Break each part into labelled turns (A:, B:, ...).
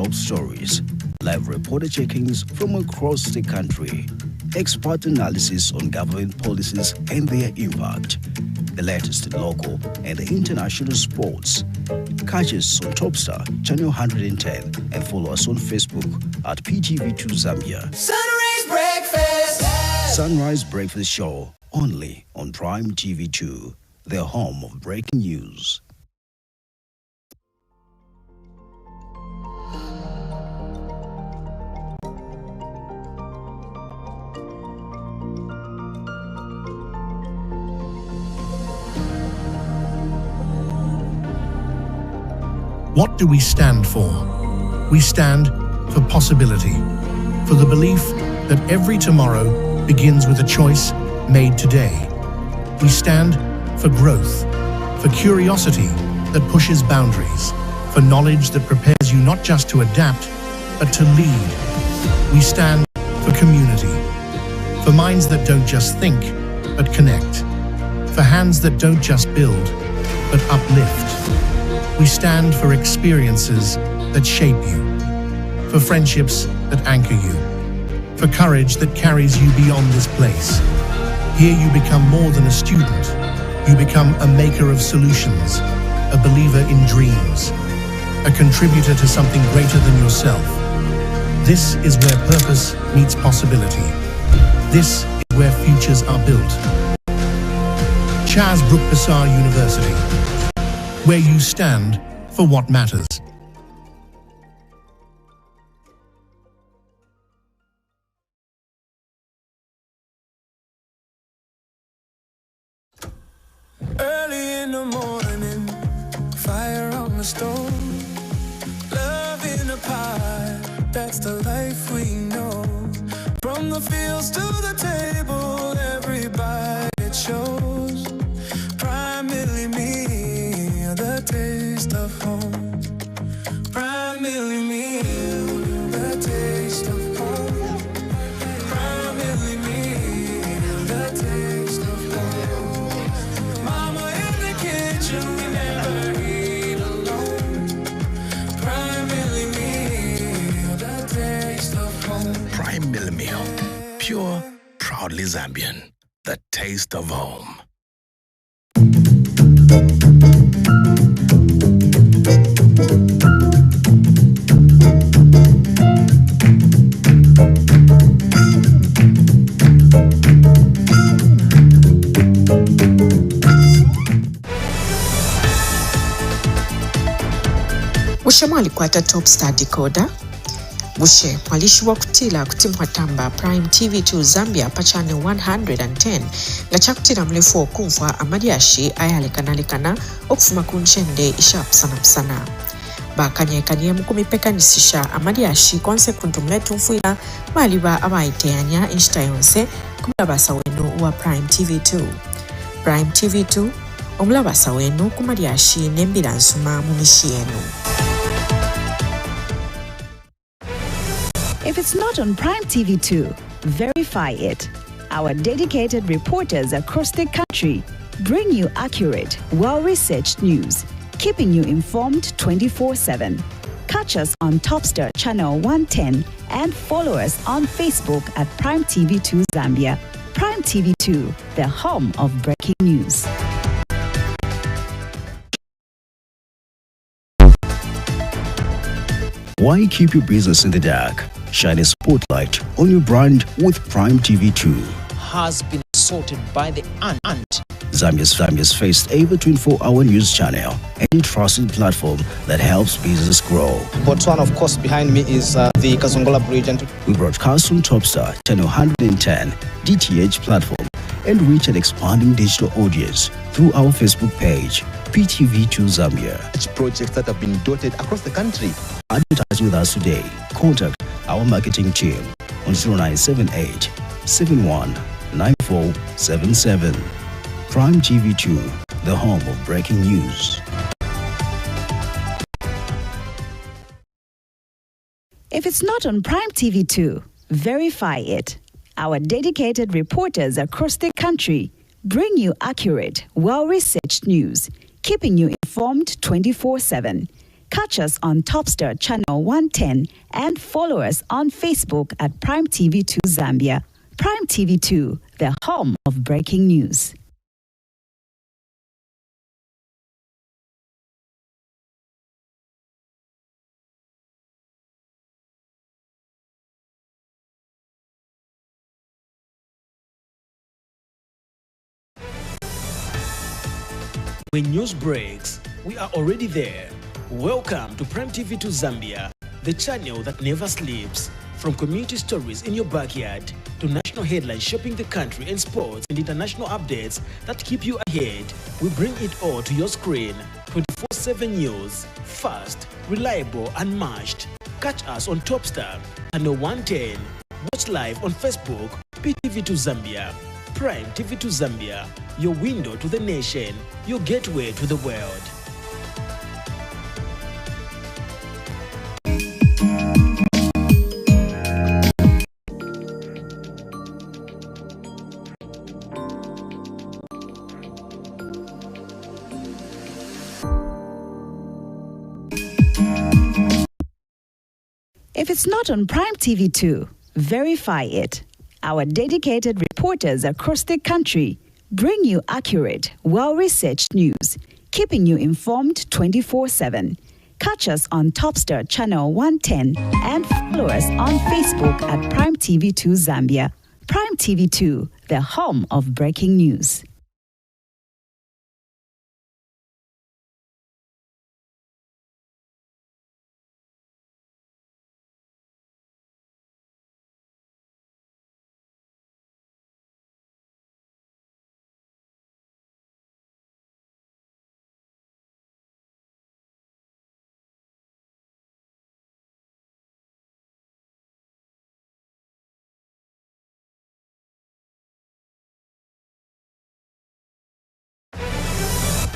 A: top stories, live reporter checkings from across the country, expert analysis on government policies and their impact, the latest in local and international sports. Catch us on Topstar Channel 110 and follow us on Facebook at PTV2 Zambia.
B: Sunrise Breakfast.
A: Sunrise Breakfast Show only on Prime TV2, the home of breaking news.
C: What do we stand for? We stand for possibility, for the belief that every tomorrow begins with a choice made today. We stand for growth, for curiosity that pushes boundaries, for knowledge that prepares you not just to adapt, but to lead. We stand for community, for minds that don't just think, but connect, for hands that don't just build, but uplift. We stand for experiences that shape you, for friendships that anchor you, for courage that carries you beyond this place. Here you become more than a student. You become a maker of solutions, a believer in dreams, a contributor to something greater than yourself. This is where purpose meets possibility. This is where futures are built. Charles Brook Passar University, where you stand for what matters.
B: Early in the morning, fire on the stove, love in a pie, that's the life we know. From the fields to the table, every bite it shows. Primarily me, the taste of home. Primarily me, the taste of home. Primarily me, the taste of home. Mama in the kitchen, we never eat alone. Primarily me, the taste of home.
D: Prime Mill Meal, pure, proudly Zambian, the taste of home.
E: Bushe mwalikwata Topstar Decoder. Bushe mwalishiwa kutila kutimwatamba Prime TV2 Zambia pa channel 110 nga chakutila mlefu okumfwa amadiashi ayalekanalekana okufuma kunchende ishapusana. Bakanyekanye mukumipekanisisha amadiashi konse kuntumletu mfuila maliba abaiteanya inshita yonse kumulabasa wenu wa Prime TV2. Prime TV2 omulabasa wenu kumadiashi nembila nsuma mumishi yenu.
F: If it's not on Prime TV2, verify it. Our dedicated reporters across the country bring you accurate, well-researched news, keeping you informed 24/7. Catch us on Topstar Channel 110 and follow us on Facebook at Prime TV2 Zambia. Prime TV2, the home of breaking news.
A: Why keep your business in the dark? Shine a spotlight on your brand with Prime TV2.
G: Has been assaulted by the ant.
A: Zambia's first ever 24-hour news channel and trusted platform that helps business grow.
H: Botswana, of course, behind me is the Kazongola Bridge.
A: We broadcast on Topstar Channel 110 DTH platform and reach an expanding digital audience through our Facebook page, PTV2 Zambia.
I: Projects that have been dotted across the country.
A: Advertise with us today. Contact our marketing team on 0978 71 9477. Prime TV2, the home of breaking news.
F: If it's not on Prime TV2, verify it. Our dedicated reporters across the country bring you accurate, well-researched news, keeping you informed 24/7. Catch us on Topstar Channel 110 and follow us on Facebook at Prime TV2 Zambia. Prime TV2, the home of breaking news.
G: When news breaks, we are already there. Welcome to Prime TV2 Zambia, the channel that never sleeps. From community stories in your backyard to national headlines shaping the country and sports and international updates that keep you ahead, we bring it all to your screen. 24/7 news, fast, reliable, unmatched. Catch us on Topstar, Channel 110. Watch live on Facebook, PTV2 Zambia. Prime TV2 Zambia, your window to the nation, your gateway to the world.
F: If it's not on Prime TV2, verify it. Our dedicated reporters across the country bring you accurate, well-researched news, keeping you informed 24/7. Catch us on Topstar Channel 110 and follow us on Facebook at Prime TV2 Zambia. Prime TV2, the home of breaking news.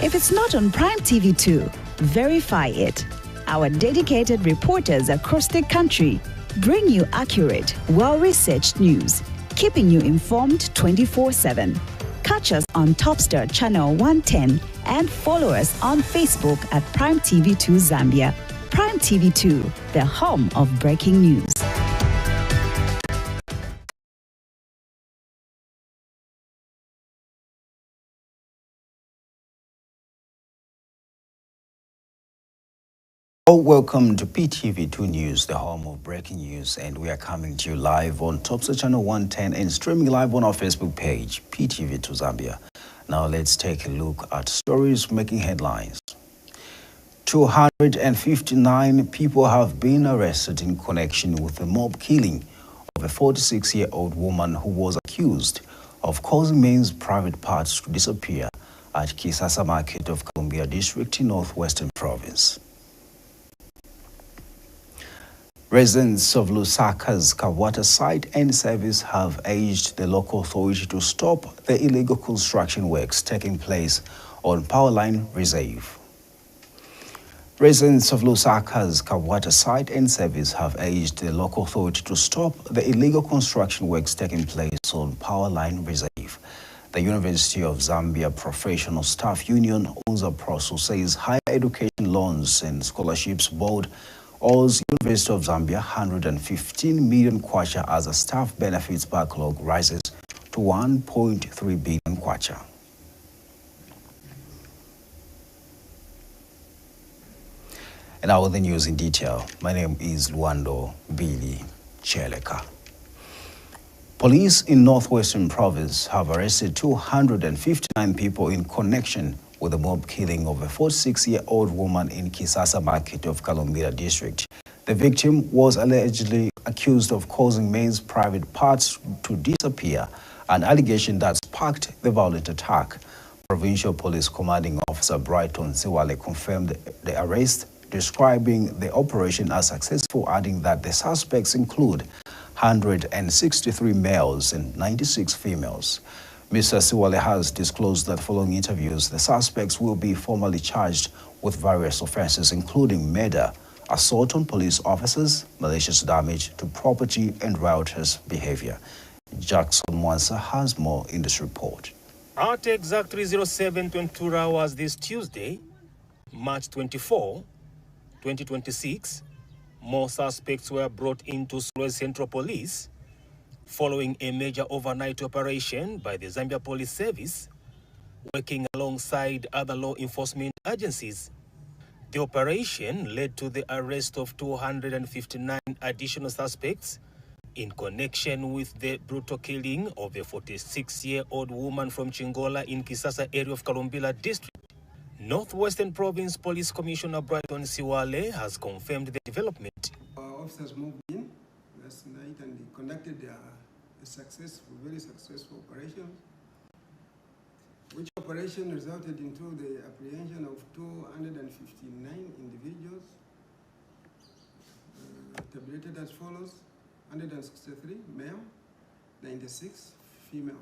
F: If it's not on Prime TV2, verify it. Our dedicated reporters across the country bring you accurate, well-researched news, keeping you informed 24/7. Catch us on Topstar Channel 110 and follow us on Facebook at Prime TV2 Zambia. Prime TV2, the home of breaking news.
A: Welcome to PTV2 News, the home of breaking news, and we are coming to you live on Topstar Channel 110 and streaming live on our Facebook page, PTV2 Zambia. Now let's take a look at stories making headlines. 259 people have been arrested in connection with the mob killing of a 46-year-old woman who was accused of causing men's private parts to disappear at Kisasa Market of Columbia District in Northwestern Province. Residents of Lusaka's Kawata site and service have urged the local authority to stop the illegal construction works taking place on Powerline Reserve. Residents of Lusaka's Kawata site and service have urged the local authority to stop the illegal construction works taking place on Powerline Reserve. The University of Zambia Professional Staff Union, UNZA PROSU, says Higher Education Loans and Scholarships Board owes University of Zambia 115 million kwacha as a staff benefits backlog rises to 1.3 billion kwacha. And now the news in detail. My name is Luando Billy Cheleka. Police in Northwestern Province have arrested 259 people in connection with the mob killing of a 46-year-old woman in Kisasa Market of Columbia District. The victim was allegedly accused of causing men's private parts to disappear, an allegation that sparked the violent attack. Provincial Police Commanding Officer Brighton Siwale confirmed the arrest, describing the operation as successful, adding that the suspects include 163 males and 96 females. Mr. Siwale has disclosed that following interviews, the suspects will be formally charged with various offenses, including murder, assault on police officers, malicious damage to property, and riotous behavior. Jackson Mwansa has more in this report.
J: At exactly 07:22 hours this Tuesday, March 24, 2026, more suspects were brought into Solwezi Central Police following a major overnight operation by the Zambia Police Service, working alongside other law enforcement agencies. The operation led to the arrest of 259 additional suspects in connection with the brutal killing of a 46-year-old woman from Chingola in Kisasa area of Kalumbila district. Northwestern Province Police Commissioner Brighton Siwale has confirmed the development.
K: Our officers moved in last night and they conducted a very successful operation, which operation resulted into the apprehension of 259 individuals, tabulated as follows: 163 male, 96 females.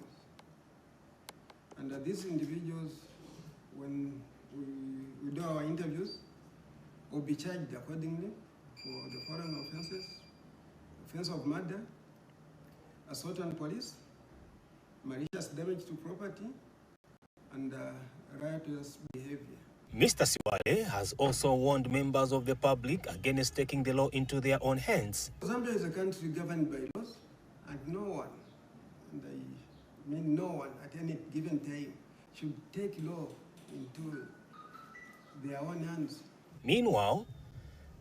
K: And these individuals, when we do our interviews, will be charged accordingly for the following offenses: offense of murder, assault on police, malicious damage to property, and riotous behavior.
J: Mr. Siwale has also warned members of the public against taking the law into their own hands.
K: Zambia is a country governed by laws, and no one, and I mean no one at any given time, should take law into their own hands.
J: Meanwhile,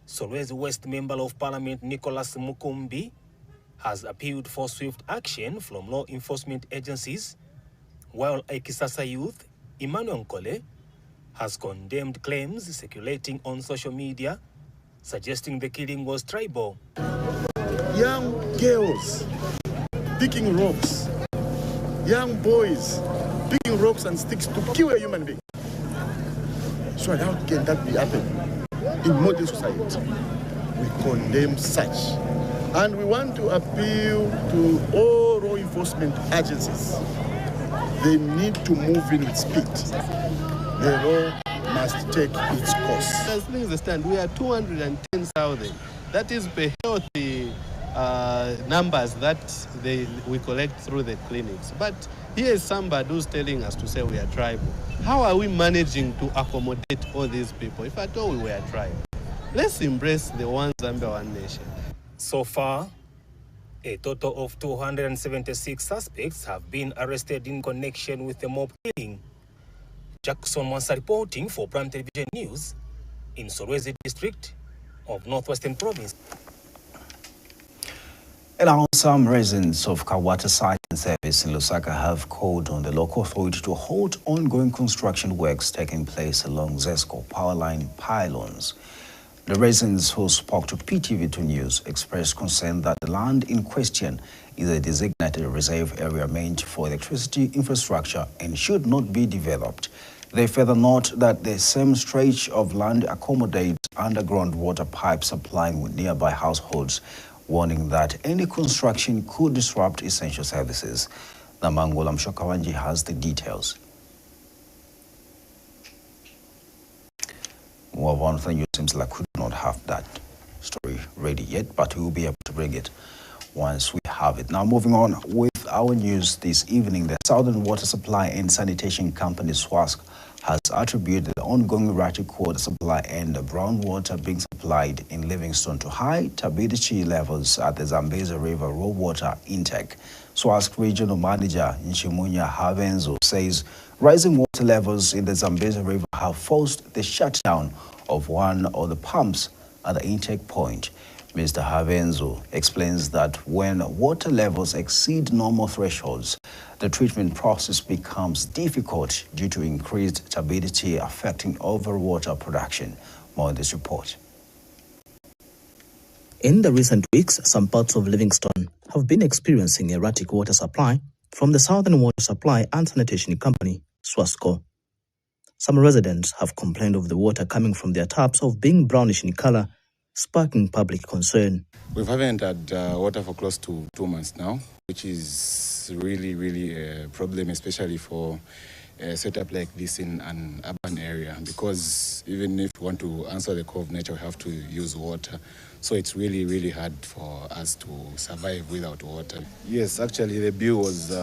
J: Solwezi West Member of Parliament Nicholas Mukumbi has appealed for swift action from law enforcement agencies, while a Kisasa youth, Emmanuel Nkole, has condemned claims circulating on social media suggesting the killing was tribal.
L: Young girls picking rocks, young boys picking rocks and sticks to kill a human being. So how can that be happening in modern society? We condemn such. And we want to appeal to all law enforcement agencies. They need to move in with speed. The law must take its course.
M: As things stand, we are 210,000. That is the healthy numbers that we collect through the clinics. But here is somebody who's telling us to say we are tribal. How are we managing to accommodate all these people if at all we were tribal? Let's embrace the one Zambia, one nation.
J: So far, a total of 276 suspects have been arrested in connection with the mob killing. Jackson Mwansa reporting for Prime Television News in Solwezi district of Northwestern Province.
A: And now some residents of Kawata Site and Service in Lusaka have called on the local authority to halt ongoing construction works taking place along ZESCO power line pylons. The residents who spoke to PTV2 News expressed concern that the land in question is a designated reserve area meant for electricity infrastructure and should not be developed. They further note that the same stretch of land accommodates underground water pipe supplying with nearby households, warning that any construction could disrupt essential services. Namangola Mshokawanji has the details. Well, one thing, it seems like we do not have that story ready yet, but we will be able to bring it once we have it. Now, moving on with our news this evening, the Southern Water Supply and Sanitation Company, SWASC, has attributed the ongoing erratic water supply and the brown water being supplied in Livingstone to high turbidity levels at the Zambezi River raw water intake. SWASC Regional Manager Nchimunya Havenzo says rising water levels in the Zambezi River have forced the shutdown of one of the pumps at the intake point. Mr. Havenzo explains that when water levels exceed normal thresholds, the treatment process becomes difficult due to increased turbidity affecting overall water production. More in this report.
N: In the recent weeks, some parts of Livingstone have been experiencing erratic water supply from the Southern Water Supply and Sanitation Company, SWASCO. Some residents have complained of the water coming from their taps of being brownish in color, sparking public concern.
O: We haven't had water for close to 2 months now, which is really a problem, especially for a setup like this in an urban area, because even if we want to answer the call of nature, we have to use water. So it's really hard for us to survive without water. Yes, actually the bill was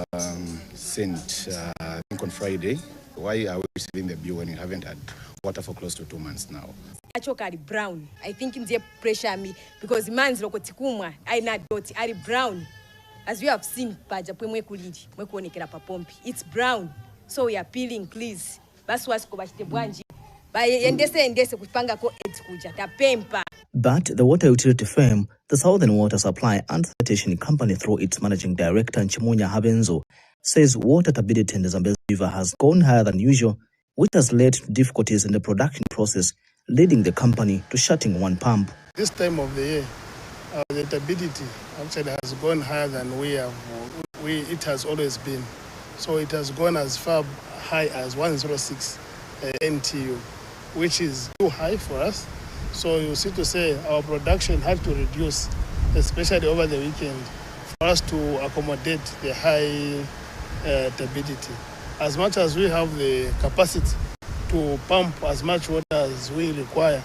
O: sent I think on Friday, Why are we receiving the bill when you haven't had water for close to 2 months now?
P: Achokari brown. I think in the pressure me because man's lokotikumwa I not dot ari brown. As we have seen paja pwe kulidi mwekuonekera pa pompi. It's brown. So we are peeling please. Basi wasiko bashite bwanji. Ba endese kupanga ko kuja tapempa.
N: But the water utility firm, the Southern Water Supply and Sanitation Company through its managing director Nchimunya Habenzo, says water turbidity in the Zambezi River has gone higher than usual, which has led to difficulties in the production process, leading the company to shutting one pump.
L: This time of the year, the turbidity actually has gone higher than it has always been. So it has gone as far high as 106 NTU, which is too high for us. So you see to say our production had to reduce, especially over the weekend, for us to accommodate the high turbidity. As much as we have the capacity to pump as much water as we require,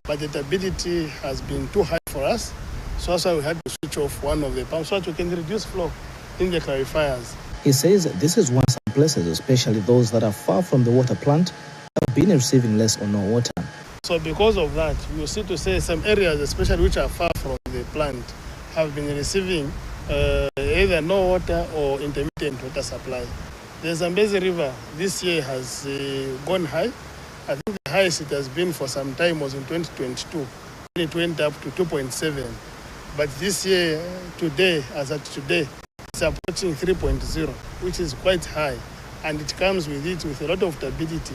L: but the turbidity has been too high for us. So that's why we had to switch off one of the pumps so that we can reduce flow in the clarifiers.
N: He says this is why some places, especially those that are far from the water plant, have been receiving less or no water.
L: So because of that, you see to say some areas, especially which are far from the plant, have been receiving either no water or intermittent water supply. The Zambezi River this year has gone high. I think the highest it has been for some time was in 2022, when it went up to 2.7. But this year, today, as at today, it's approaching 3.0, which is quite high. And it comes with a lot of turbidity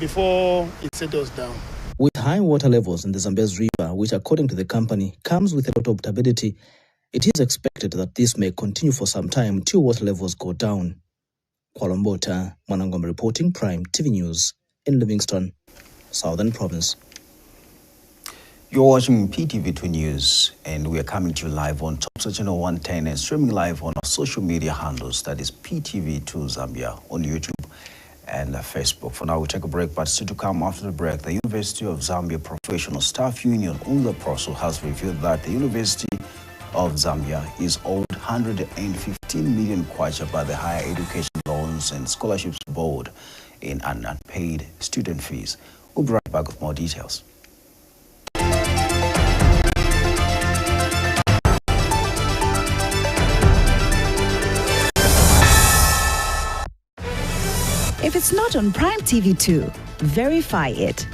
L: before it settles down.
N: With high water levels in the Zambezi River, which according to the company comes with a lot of turbidity, it is expected that this may continue for some time until water levels go down. Kwalombota, Mwanangom reporting, Prime TV News in Livingston, Southern Province.
A: You're watching PTV2 News, and we are coming to you live on Top Channel 110 and streaming live on our social media handles, that is PTV2 Zambia, on YouTube and Facebook. For now, we'll take a break, but still to come after the break, the University of Zambia Professional Staff Union, UNZA, has revealed that the University of Zambia is owed 115 million kwacha by the Higher Education Loans and Scholarships Board in unpaid student fees. We'll be right back with more details.
F: If it's not on Prime TV2, verify it.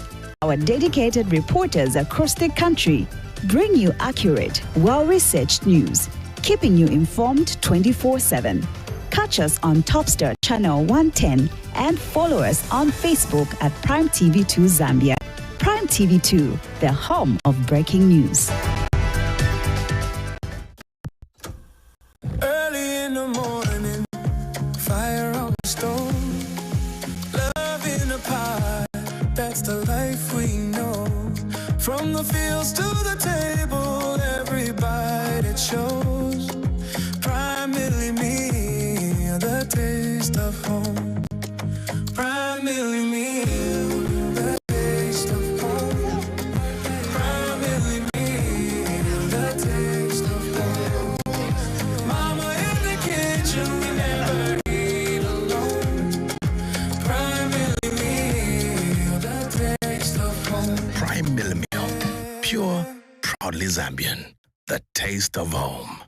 F: Our dedicated reporters across the country bring you accurate, well-researched news, keeping you informed 24/7. Catch us on Topstar Channel 110 and follow us on Facebook at Prime TV2 Zambia. Prime TV2, the home of breaking news.
B: Early in the morning, fire on the stove. That's the life we know. From the fields to the table, every bite it shows. Primarily me, the taste of home. Primarily me, the taste of home. Primarily me, the taste of home. Mama in the kitchen, we never eat alone. Primarily me, the taste of home.
D: Prime Millennial, pure, proudly Zambian, the taste of home.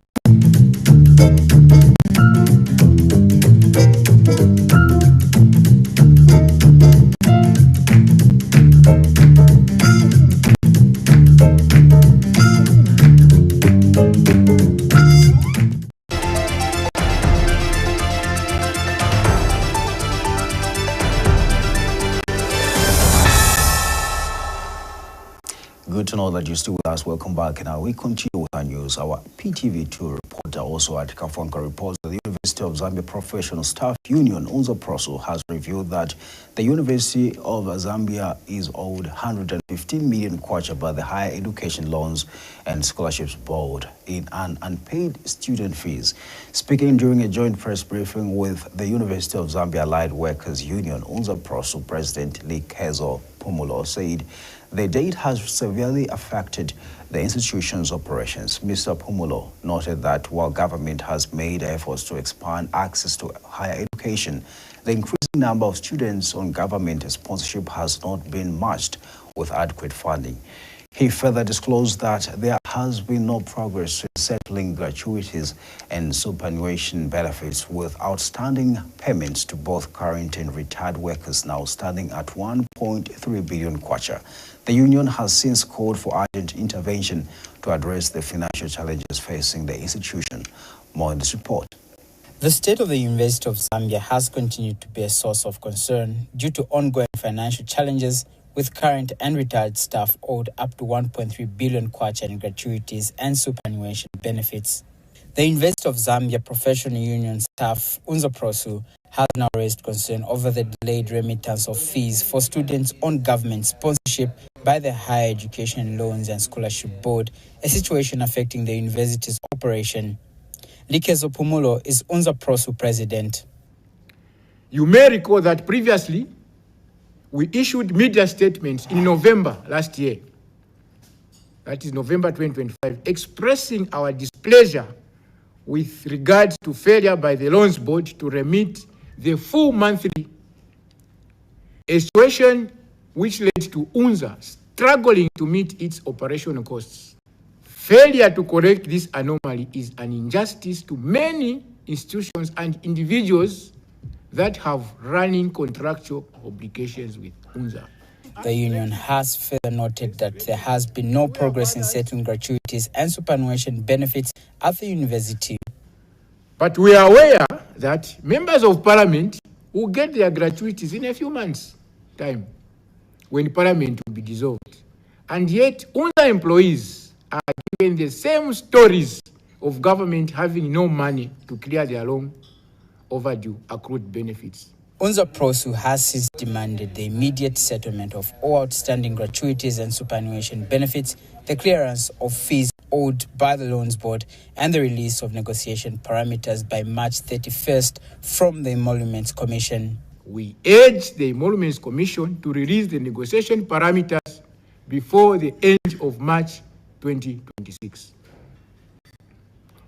A: Good to know that you're still with us. Welcome back. Now we continue with our news. Our PTV2 reporter, also at Kafonka, reports that the University of Zambia Professional Staff Union, UNZA, has revealed that the University of Zambia is owed 115 million kwacha by the Higher Education Loans and Scholarships Board in unpaid student fees. Speaking during a joint press briefing with the University of Zambia Allied Workers Union, UNZA President Likezo Pumulo said the date has severely affected the institution's operations. Mr. Pumulo noted that while government has made efforts to expand access to higher education, The increasing number of students on government sponsorship has not been matched with adequate funding. He further disclosed that there has been no progress in settling gratuities and superannuation benefits, with outstanding payments to both current and retired workers now standing at 1.3 billion kwacha. The union has since called for urgent intervention to address the financial challenges facing the institution. More in this report.
Q: The state of the University of Zambia has continued to be a source of concern due to ongoing financial challenges, with current and retired staff owed up to 1.3 billion kwacha in gratuities and superannuation benefits. The University of Zambia Professional Union staff, UNZAPROSU, has now raised concern over the delayed remittance of fees for students on government sponsorship by the Higher Education Loans and Scholarship Board, a situation affecting the university's operation. Likezo Pumulo is UNZAPROSU president.
R: You may recall that previously, we issued media statements in November last year, that is November 2025, expressing our displeasure with regards to failure by the Loans Board to remit the full monthly, a situation which led to UNZA struggling to meet its operational costs. Failure to correct this anomaly is an injustice to many institutions and individuals that have running contractual obligations with UNZA.
Q: The union has further noted that there has been no progress in settling gratuities and superannuation benefits at the university.
R: But we are aware that members of parliament will get their gratuities in a few months' time when parliament will be dissolved. And yet, UNZA employees are given the same stories of government having no money to clear their long overdue accrued benefits.
Q: UNZAPROSU has since demanded the immediate settlement of all outstanding gratuities and superannuation benefits, the clearance of fees owed by the Loans Board, and the release of negotiation parameters by March 31st from the Emoluments Commission.
R: We urge the Emoluments Commission to release the negotiation parameters before the end of March 2026.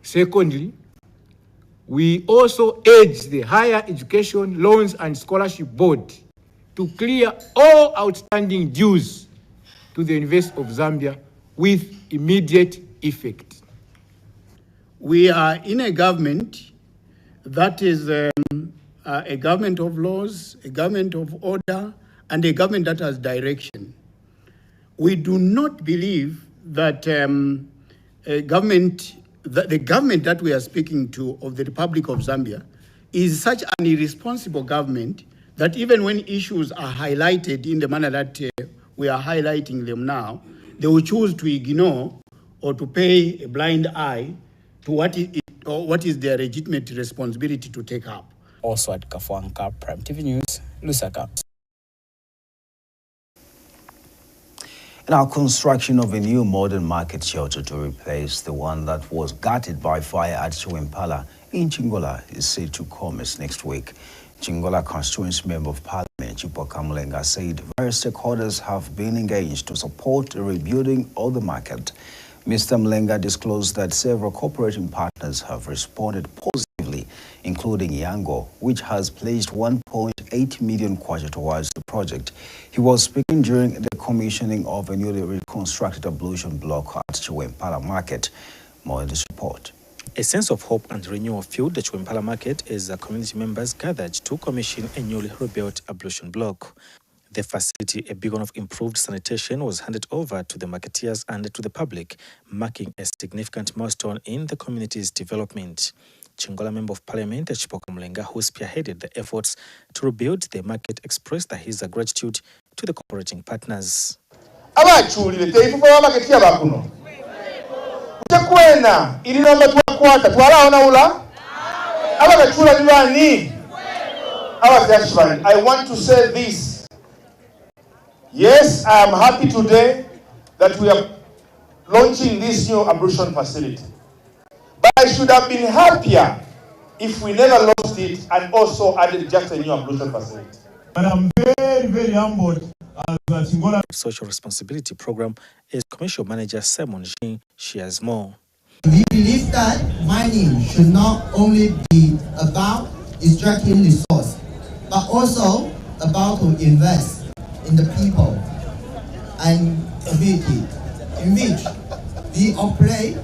R: Secondly, we also urge the Higher Education Loans and Scholarship Board to clear all outstanding dues to the University of Zambia with immediate effect.
S: We are in a government that is a government of laws, a government of order, and a government that has direction. We do not believe that the government that we are speaking to of the Republic of Zambia is such an irresponsible government that even when issues are highlighted in the manner that we are highlighting them now, they will choose to ignore or to pay a blind eye to what is their legitimate responsibility to take up.
Q: Also at Kafuanka, Prime TV News, Lusaka.
A: Now, construction of a new modern market shelter to replace the one that was gutted by fire at Chiwempala in Chingola is set to commence next week. Chingola Constituency Member of Parliament Chipoka Mulenga said various stakeholders have been engaged to support the rebuilding of the market. Mr. Mulenga disclosed that several cooperating partners have responded positively, including Yango, which has pledged 1.8 million kwacha towards the project. He was speaking during the commissioning of a newly reconstructed ablution block at Chiwempala Market. More in this report.
T: A sense of hope and renewal filled the Chiwempala Market as the community members gathered to commission a newly rebuilt ablution block. The facility, a beacon of improved sanitation, was handed over to the marketeers and to the public, marking a significant milestone in the community's development. Chingola Member of Parliament Chipoka Mulenga, who spearheaded the efforts to rebuild the market, expressed his gratitude to the cooperating partners.
U: I want to say this. Yes, I am happy today that we are launching this new ablution facility. But I should have been happier if we never lost it and also added just a new ablution facility.
V: But I'm very, very humbled as the Chingola
T: Social Responsibility Program as Commercial Manager Simon Jean shares more.
W: We believe that mining should not only be about extracting resource,
C: but also about to invest in the people and community in which we operate.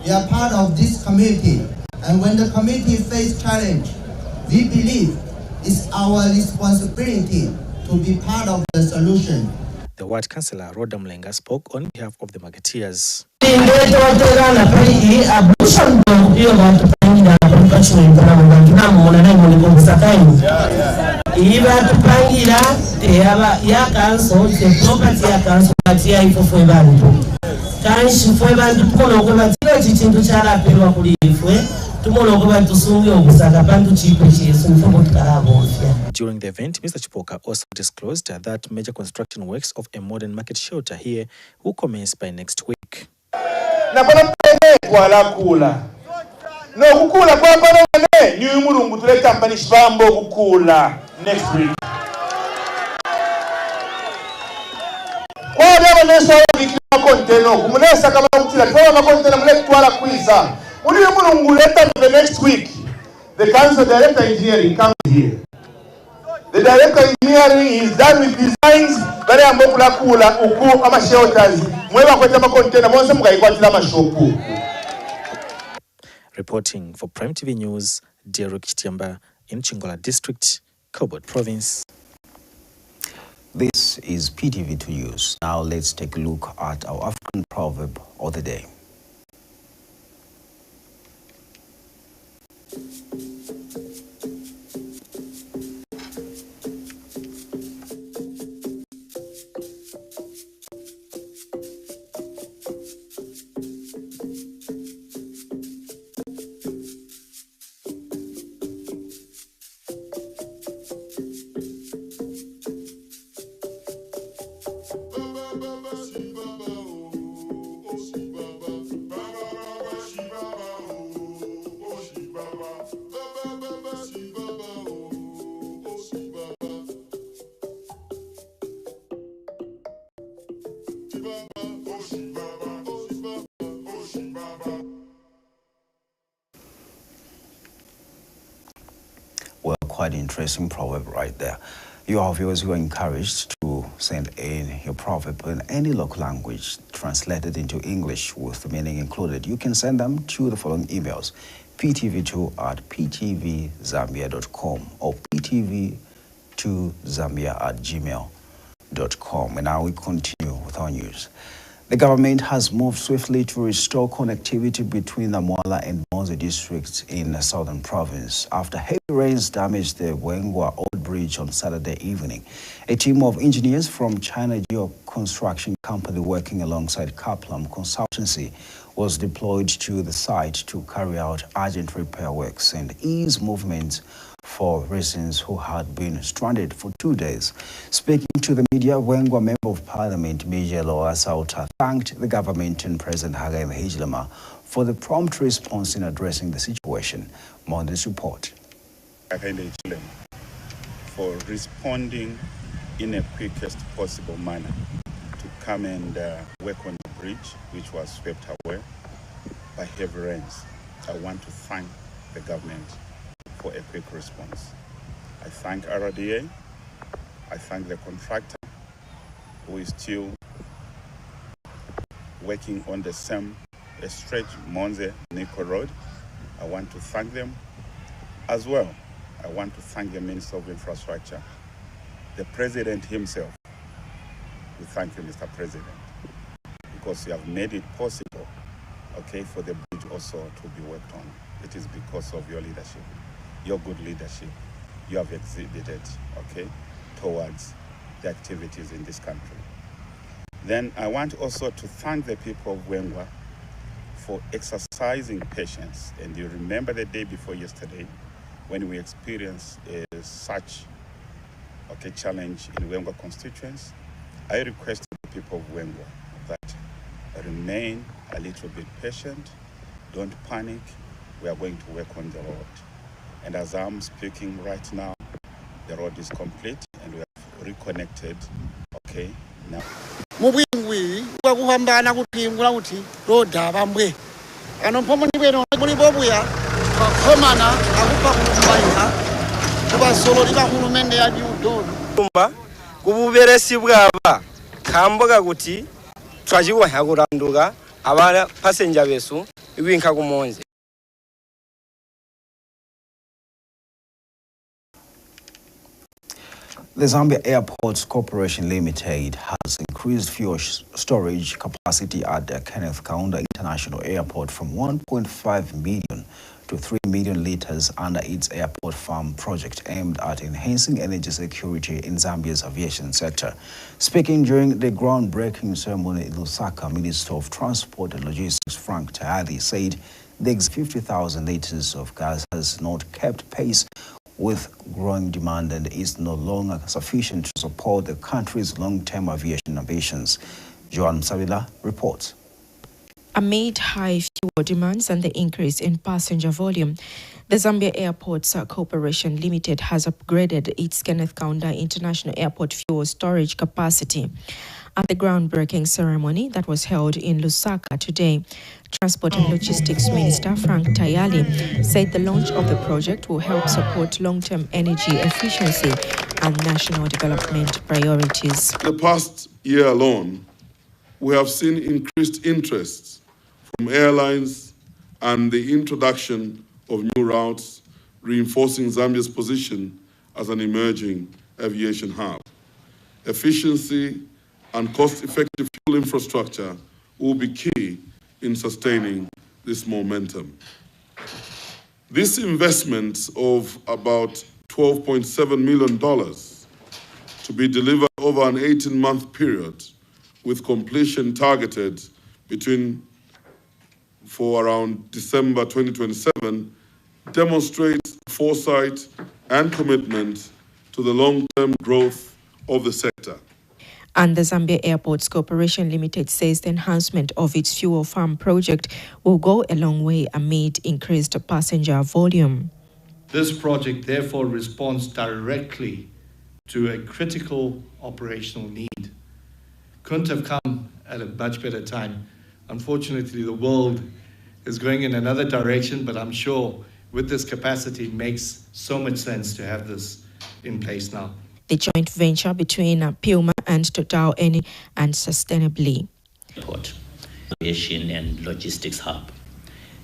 C: We are part of this community, and when the community faces challenge, we believe it's our responsibility to be part of the solution.
T: The Ward Councillor Rhoda Mlenga spoke on behalf of the marketeers. During the event, Mr. Chipoka also disclosed that major construction works of a modern market shelter here will commence by next week.
U: No kukula kwa bana ni umurungu tuleta mpanishbambo kukula next week. Kwa baba nesa bikima konteno kumunesa kama mutila kwa makontena mule twala kwiza. Uli umurungu leta the next week. The council director engineering comes here. The director engineering is done with designs bale ambokula kula uku ama shelters. Mweba kweta makontena monse mugayikwatila mashopu.
T: Reporting for Prime TV News, Derek Chitiamba in Chingola District, Kobot Province.
A: This is PTV2 News. Now let's take a look at our African proverb of the day. Well, quite interesting proverb right there. You, our viewers, who are encouraged to send in your proverb in any local language translated into English with the meaning included. You can send them to the following emails: ptv2@ptvzambia.com or ptv2zambia@gmail.com. And now we continue with our news. The government has moved swiftly to restore connectivity between the Mwala and Monze districts in the southern province after heavy rains damaged the Wengwa Old Bridge on Saturday evening. A team of engineers from China Geo Construction Company working alongside Kaplan Consultancy was deployed to the site to carry out urgent repair works and ease movement for residents who had been stranded for 2 days. Speaking to the media, Wengwa Member of Parliament Mijelo Asauta thanked the government and President Hage Hichilema for the prompt response in addressing the situation. More on this report.
E: For responding in a quickest possible manner to come and work on the bridge, which was swept away by heavy rains. I want to thank the government for a quick response. I thank RDA, I thank the contractor who is still working on the same stretch, Monze-Nico Road. I want to thank them as well. I want to thank the Minister of Infrastructure, the President himself. We thank you, Mr. President, because you have made it possible, okay, for the bridge also to be worked on. It is because of your leadership, your good leadership you have exhibited, okay, towards the activities in this country. Then I want also to thank the people of Wengwa for exercising patience. And you remember the day before yesterday when we experienced such challenge in Wengwa constituents. I request the people of Wengwa that remain a little bit patient, don't panic. We are going to work on the road. And as I'm speaking right now, the road is complete and we have reconnected, okay, now.
W: Mubwingwi kwakuhambana kutimbula kuti roda bambwe ano mpomoni bweno muri bobuya komana akupa kumbaira kubasolo liba hulumende ya judo
G: kububeresi bwaba kamboga kuti twajiwa hakuranduka abana passenger besu ibinka kumonze.
A: The Zambia Airports Corporation Limited has increased fuel storage capacity at the Kenneth Kaunda International Airport from 1.5 million to 3 million liters under its airport farm project aimed at enhancing energy security in Zambia's aviation sector. Speaking during the groundbreaking ceremony in Lusaka, Minister of Transport and Logistics Frank Tayali said the 50,000 liters of gas has not kept pace with growing demand and is no longer sufficient to support the country's long-term aviation ambitions. Joan Savila reports.
H: Amid high fuel demands and the increase in passenger volume, the Zambia Airports Corporation Limited has upgraded its Kenneth Kaunda International Airport fuel storage capacity. At the groundbreaking ceremony that was held in Lusaka today, Transport and Logistics Minister Frank Tayali said the launch of the project will help support long-term energy efficiency and national development priorities.
L: The past year alone, we have seen increased interest from airlines and the introduction of new routes, reinforcing Zambia's position as an emerging aviation hub. Efficiency and cost-effective fuel infrastructure will be key in sustaining this momentum. This investment of about $12.7 million to be delivered over an 18-month period with completion targeted for around December 2027 demonstrates foresight and commitment to the long-term growth of the sector.
H: And the Zambia Airports Corporation Limited says the enhancement of its fuel farm project will go a long way amid increased passenger volume.
I: This project therefore responds directly to a critical operational need. Couldn't have come at a much better time. Unfortunately, the world is going in another direction, but I'm sure with this capacity, it makes so much sense to have this in place now.
H: The joint venture between Puma and Total Eni and Sustainably.
X: Airport, aviation and logistics hub.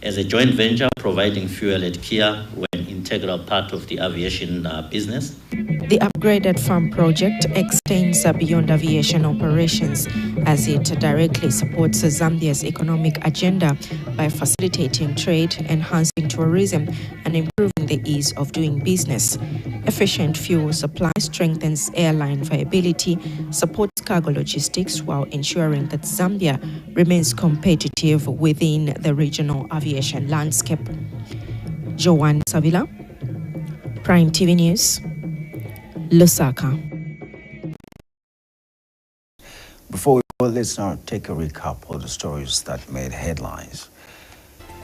X: As a joint venture providing fuel at Kia, we're an integral part of the aviation business.
H: The upgraded farm project extends beyond aviation operations as it directly supports Zambia's economic agenda by facilitating trade, enhancing tourism, and improving the ease of doing business. Efficient fuel supply strengthens airline viability, supports cargo logistics while ensuring that Zambia remains competitive within the regional aviation landscape. Joan Savila, Prime TV News, Lusaka.
A: Before we go, let's now take a recap of the stories that made headlines.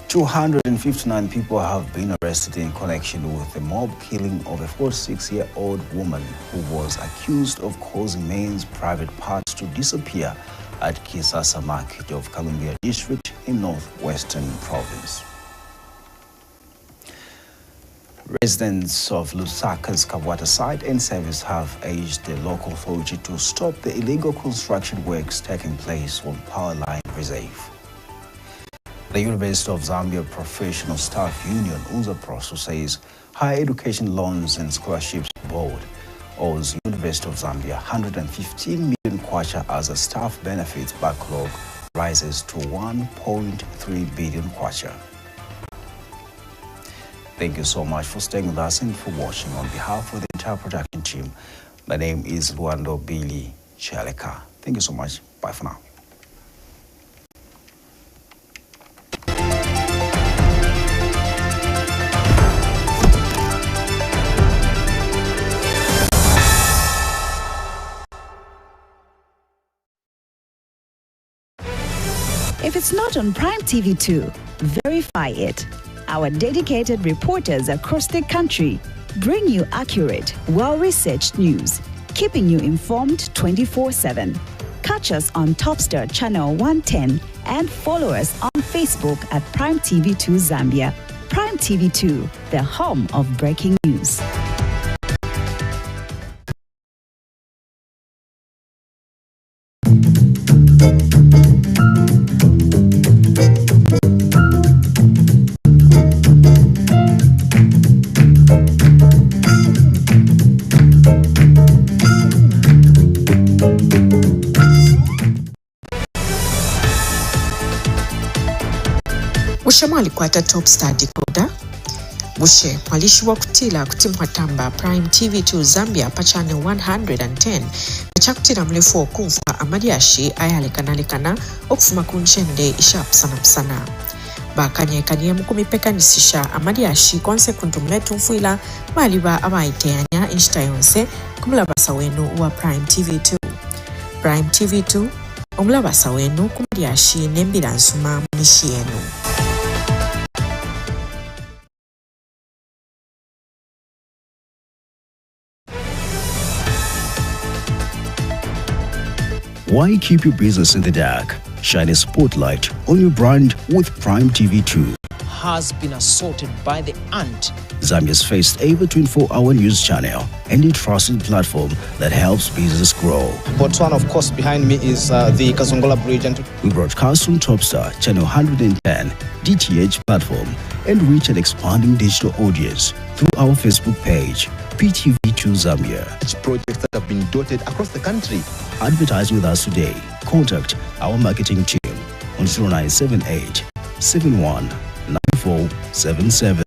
A: 259 people have been arrested in connection with the mob killing of a 46-year-old woman who was accused of causing men's private parts to disappear at Kisasa Market of Columbia District in Northwestern Province. Residents of Lusaka's Kabwata site and service have urged the local authority to stop the illegal construction works taking place on Power Line Reserve. The University of Zambia Professional Staff Union, UNZAPROSO, says Higher Education Loans and Scholarships Board owes University of Zambia 115 million kwacha as a staff benefits backlog rises to 1.3 billion kwacha. Thank you so much for staying with us and for watching. On behalf of the entire production team, my name is Luando Billy Chaleka. Thank you so much. Bye for now.
F: If it's not on Prime TV2, verify it. Our dedicated reporters across the country bring you accurate, well-researched news, keeping you informed 24/7. Catch us on Topstar Channel 110 and follow us on Facebook at Prime TV2 Zambia. Prime TV2, the home of breaking news.
H: Bushe mwalikwata top star decoder. Bushe mwalishiwa kutila kutimwatamba Prime TV2 Zambia pa channel 110 chakutira mlefu okumfa amadiashi ayalekanalekana okufuma kunchende ishapusana. Bakanye mukumipekanisisha amadiashi konse kuntumletu mfuila maliba abaiteanya inshita yonse kumulabasa wenu wa Prime TV2. Prime TV2 omulabasa wenu kumadiashi nembira nsuma mishi yenu.
A: Why keep your business in the dark? Shine a spotlight on your brand with Prime TV2.
J: Has been assaulted by the ant.
A: Zambia's first ever 24-hour news channel and a trusted platform that helps business grow.
N: Botswana, of course, behind me is the Kazongola Bridge. And
A: we broadcast on Topstar, channel 110, DTH platform, and reach an expanding digital audience through our Facebook page, PTV2 Zambia.
K: Projects that have been dotted across the country.
A: Advertise with us today. Contact our marketing team on 0978 71 9477.